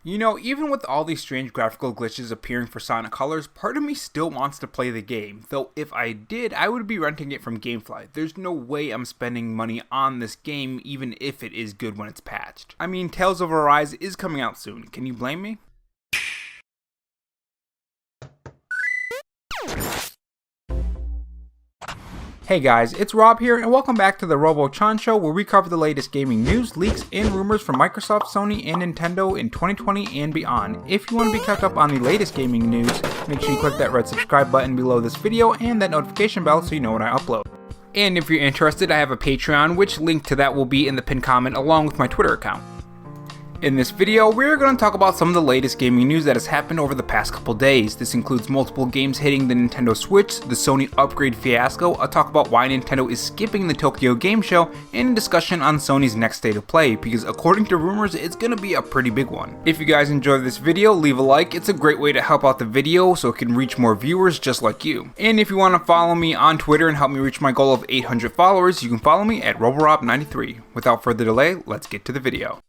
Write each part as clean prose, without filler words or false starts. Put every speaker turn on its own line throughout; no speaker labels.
You know, even with all these strange graphical glitches appearing for Sonic Colors, part of me still wants to play the game, though if I did, I would be renting it from Gamefly. There's no way I'm spending money on this game, even if it is good when it's patched. I mean, Tales of Arise is coming out soon, can you blame me? Hey guys, it's Rob here, and welcome back to the Robo Show, where we cover the latest gaming news, leaks, and rumors from Microsoft, Sony, and Nintendo in 2020 and beyond. If you want to be kept up on the latest gaming news, make sure you click that red subscribe button below this video and that notification bell so you know when I upload. And if you're interested, I have a Patreon, which link to that will be in the pinned comment along with my Twitter account. In this video, we're going to talk about some of the latest gaming news that has happened over the past couple days. This includes multiple games hitting the Nintendo Switch, the Sony upgrade fiasco, a talk about why Nintendo is skipping the Tokyo Game Show, and a discussion on Sony's next state of play, because according to rumors, it's going to be a pretty big one. If you guys enjoyed this video, leave a like. It's a great way to help out the video so it can reach more viewers just like you. And if you want to follow me on Twitter and help me reach my goal of 800 followers, you can follow me at rangorok93. Without further delay, let's get to the video.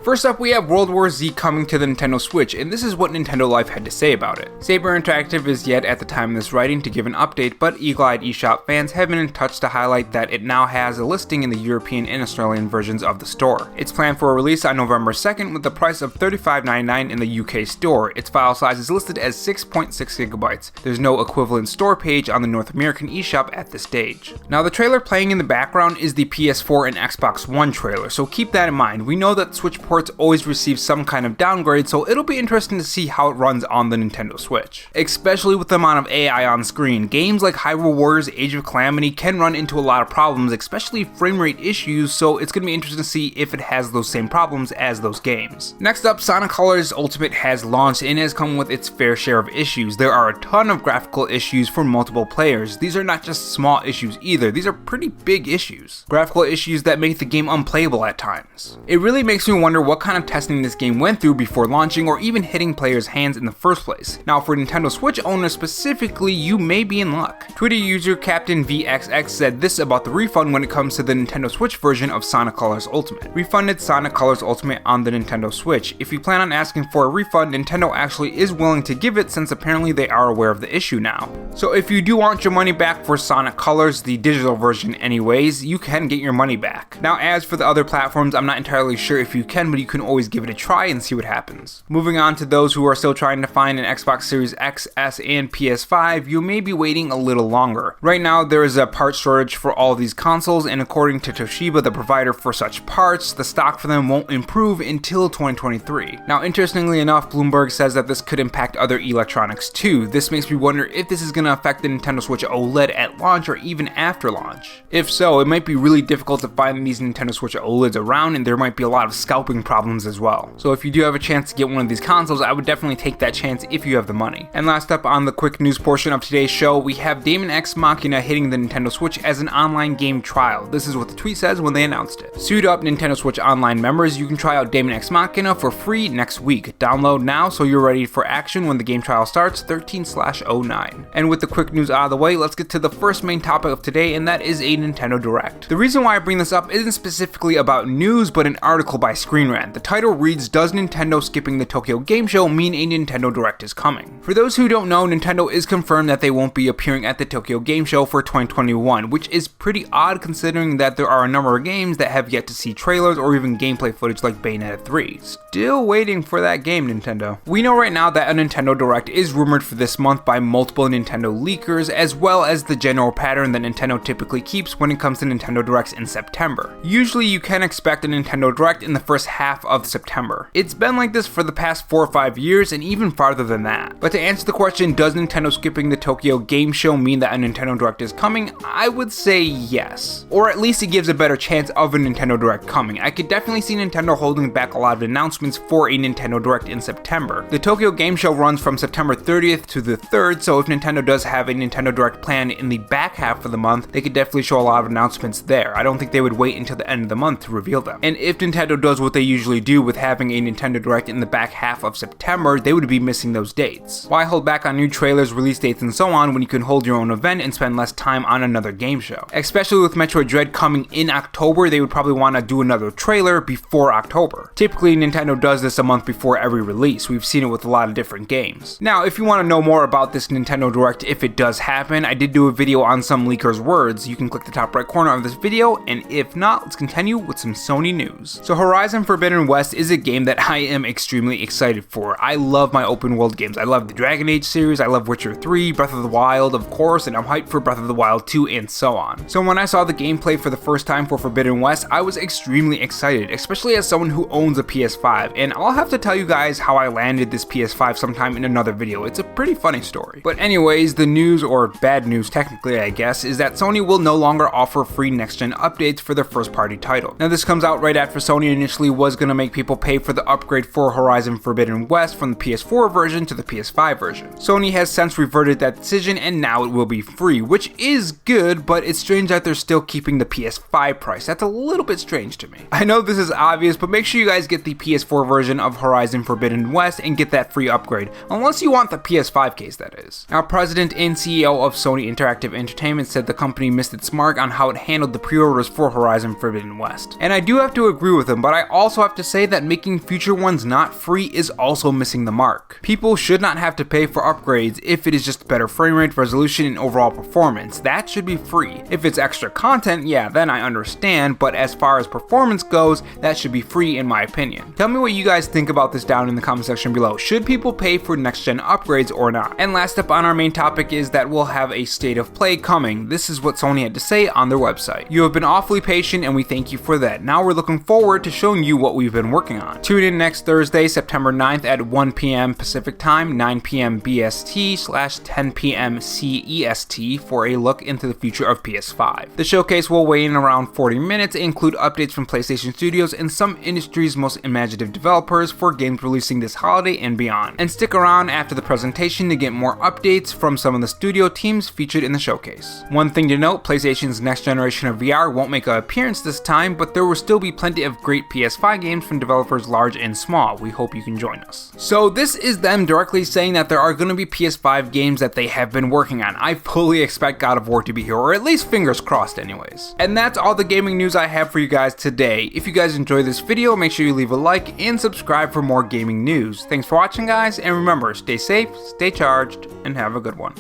First up, we have World War Z coming to the Nintendo Switch, and this is what Nintendo Life had to say about it. Saber Interactive is yet at the time of this writing to give an update, but eagle-eyed eShop fans have been in touch to highlight that it now has a listing in the European and Australian versions of the store. It's planned for a release on November 2nd with the price of $35.99 in the UK store. Its file size is listed as 6.6 gigabytes. There's no equivalent store page on the North American eShop at this stage. Now, the trailer playing in the background is the PS4 and Xbox One trailer, so keep that in mind. We know that Switch ports always receive some kind of downgrade, so it'll be interesting to see how it runs on the Nintendo Switch. Especially with the amount of AI on screen, games like Hyrule Warriors Age of Calamity can run into a lot of problems, especially frame rate issues, so it's going to be interesting to see if it has those same problems as those games. Next up, Sonic Colors Ultimate has launched and has come with its fair share of issues. There are a ton of graphical issues for multiple players. These are not just small issues either, these are pretty big issues. Graphical issues that make the game unplayable at times. It really makes me wonder what kind of testing this game went through before launching or even hitting players' hands in the first place. Now, for Nintendo Switch owners specifically, you may be in luck. Twitter user Captain VXX said this about the refund when it comes to the Nintendo Switch version of Sonic Colors Ultimate. Refunded Sonic Colors Ultimate on the Nintendo Switch. If you plan on asking for a refund, Nintendo actually is willing to give it since apparently they are aware of the issue now. So if you do want your money back for Sonic Colors, the digital version anyways, you can get your money back. Now, as for the other platforms, I'm not entirely sure if you can, but you can always give it a try and see what happens. Moving on to those who are still trying to find an Xbox Series X, S, and PS5, you may be waiting a little longer. Right now, there is a part shortage for all these consoles, and according to Toshiba, the provider for such parts, the stock for them won't improve until 2023. Now, interestingly enough, Bloomberg says that this could impact other electronics too. This makes me wonder if this is going to affect the Nintendo Switch OLED at launch or even after launch. If so, it might be really difficult to find these Nintendo Switch OLEDs around, and there might be a lot of scalping problems as well. So if you do have a chance to get one of these consoles, I would definitely take that chance if you have the money. And last up on the quick news portion of today's show, we have Daemon X Machina hitting the Nintendo Switch as an online game trial. This is what the tweet says when they announced it. Suit up Nintendo Switch Online members, you can try out Daemon X Machina for free next week. Download now so you're ready for action when the game trial starts 13/09. And with the quick news out of the way, let's get to the first main topic of today, and that is a Nintendo Direct. The reason why I bring this up isn't specifically about news, but an article by Screen Rant. The title reads, "Does Nintendo skipping the Tokyo Game Show mean a Nintendo Direct is coming?" For those who don't know, Nintendo is confirmed that they won't be appearing at the Tokyo Game Show for 2021, which is pretty odd considering that there are a number of games that have yet to see trailers or even gameplay footage like Bayonetta 3. Still waiting for that game, Nintendo. We know right now that a Nintendo Direct is rumored for this month by multiple Nintendo leakers, as well as the general pattern that Nintendo typically keeps when it comes to Nintendo Directs in September. Usually you can expect a Nintendo Direct in the first half of September. It's been like this for the past 4 or 5 years and even farther than that. But to answer the question, does Nintendo skipping the Tokyo Game Show mean that a Nintendo Direct is coming? I would say yes. Or at least it gives a better chance of a Nintendo Direct coming. I could definitely see Nintendo holding back a lot of announcements for a Nintendo Direct in September. The Tokyo Game Show runs from September 30th to the 3rd, so if Nintendo does have a Nintendo Direct planned in the back half of the month, they could definitely show a lot of announcements there. I don't think they would wait until the end of the month to reveal them. And if Nintendo does what they usually do with having a Nintendo Direct in the back half of September, they would be missing those dates. Why hold back on new trailers, release dates, and so on when you can hold your own event and spend less time on another game show? Especially with Metroid Dread coming in October, they would probably want to do another trailer before October. Typically, Nintendo does this a month before every release. We've seen it with a lot of different games. Now, if you want to know more about this Nintendo Direct, if it does happen, I did do a video on some leakers' words. You can click the top right corner of this video, and if not, let's continue with some Sony news. So Horizon Forbidden West is a game that I am extremely excited for. I love my open world games. I love the Dragon Age series, I love Witcher 3, Breath of the Wild, of course, and I'm hyped for Breath of the Wild 2 and so on. So when I saw the gameplay for the first time for Forbidden West, I was extremely excited, especially as someone who owns a PS5, and I'll have to tell you guys how I landed this PS5 sometime in another video. It's a pretty funny story. But anyways, the news, or bad news technically I guess, is that Sony will no longer offer free next-gen updates for their first-party title. Now this comes out right after Sony initially was going to make people pay for the upgrade for Horizon Forbidden West from the PS4 version to the PS5 version. Sony has since reverted that decision and now it will be free, which is good, but it's strange that they're still keeping the PS5 price. That's a little bit strange to me. I know this is obvious, but make sure you guys get the PS4 version of Horizon Forbidden West and get that free upgrade, unless you want the PS5 case, that is. Now, President and CEO of Sony Interactive Entertainment said the company missed its mark on how it handled the pre-orders for Horizon Forbidden West. And I do have to agree with him, but I also have to say that making future ones not free is also missing the mark. People should not have to pay for upgrades if it is just better frame rate, resolution, and overall performance. That should be free. If it's extra content, yeah, then I understand, but as far as performance goes, that should be free in my opinion. Tell me what you guys think about this down in the comment section below. Should people pay for next gen upgrades or not? And last up on our main topic is that we'll have a state of play coming. This is what Sony had to say on their website. You have been awfully patient and we thank you for that. Now we're looking forward to showing you what we've been working on. Tune in next Thursday, September 9th at 1 p.m. Pacific Time, 9 p.m. BST / 10 p.m. CEST for a look into the future of PS5. The showcase will weigh in around 40 minutes and include updates from PlayStation Studios and some industry's most imaginative developers for games releasing this holiday and beyond. And stick around after the presentation to get more updates from some of the studio teams featured in the showcase. One thing to note, PlayStation's next generation of VR won't make an appearance this time, but there will still be plenty of great PS5 games from developers large and small. We hope you can join us. So this is them directly saying that there are going to be PS5 games that they have been working on. I fully expect God of War to be here, or at least fingers crossed anyways. And that's all the gaming news I have for you guys today. If you guys enjoyed this video, make sure you leave a like and subscribe for more gaming news. Thanks for watching guys, and remember, stay safe, stay charged, and have a good one.